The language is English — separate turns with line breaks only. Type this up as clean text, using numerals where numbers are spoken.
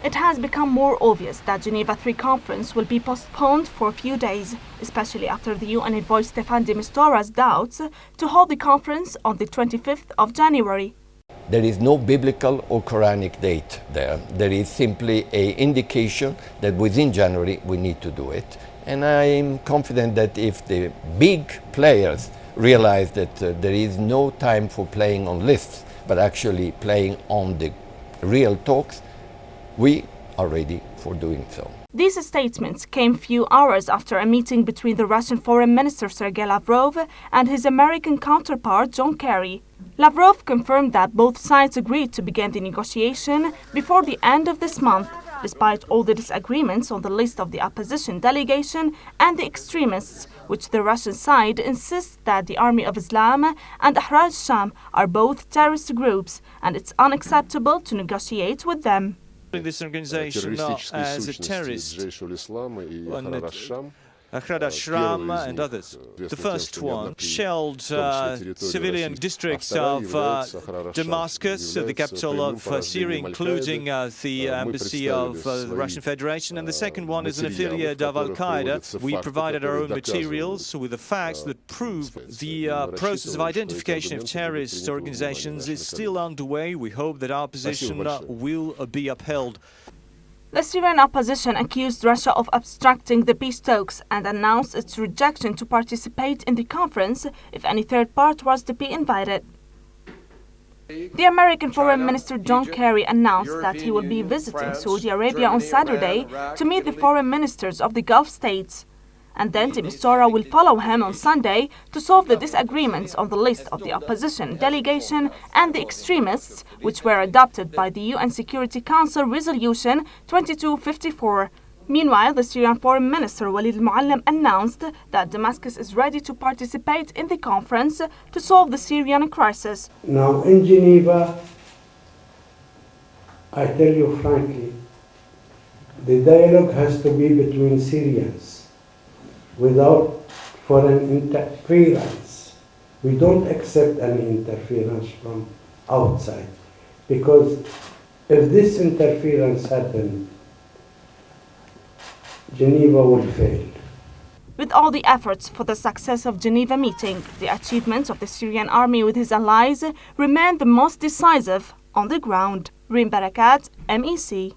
It has become more obvious that Geneva III conference will be postponed for a few days, especially after the UN voiced Staffan de Mistora's doubts to hold the conference on the 25th of January.
There is no biblical or Quranic date there. There is simply an indication that within January we need to do it. And I'm confident that if the big players realize that there is no time for playing on lists, but actually playing on the real talks, we are ready for doing so.
These statements came few hours after a meeting between the Russian Foreign Minister Sergei Lavrov and his American counterpart John Kerry. Lavrov confirmed that both sides agreed to begin the negotiation before the end of this month, despite all the disagreements on the list of the opposition delegation and the extremists, which the Russian side insists that the Army of Islam and Ahrar al-Sham are both terrorist groups and it's unacceptable to negotiate with them.
This organization as a terrorist, Ahrar al-Sham and others. The first one shelled civilian districts of Damascus, the capital of Syria, including the embassy of the Russian Federation, and the second one is an affiliate of Al-Qaeda. We provided our own materials with the facts that prove the process of identification of terrorist organizations is still underway. We hope that our position will be upheld.
The Syrian opposition accused Russia of obstructing the peace talks and announced its rejection to participate in the conference if any third part was to be invited. The American Foreign Minister John Kerry announced that he will be visiting Saudi Arabia on Saturday to meet the foreign ministers of the Gulf states. And then de Mistura will follow him on Sunday to solve the disagreements on the list of the opposition delegation and the extremists, which were adopted by the UN Security Council Resolution 2254. Meanwhile, the Syrian Foreign Minister Walid al-Muallim announced that Damascus is ready to participate in the conference to solve the Syrian crisis.
Now in Geneva, I tell you frankly, the dialogue has to be between Syrians, without foreign interference. We don't accept any interference from outside, because if this interference happens, Geneva will fail.
With all the efforts for the success of Geneva meeting, the achievements of the Syrian army with his allies remain the most decisive on the ground. Rim Barakat, MEC.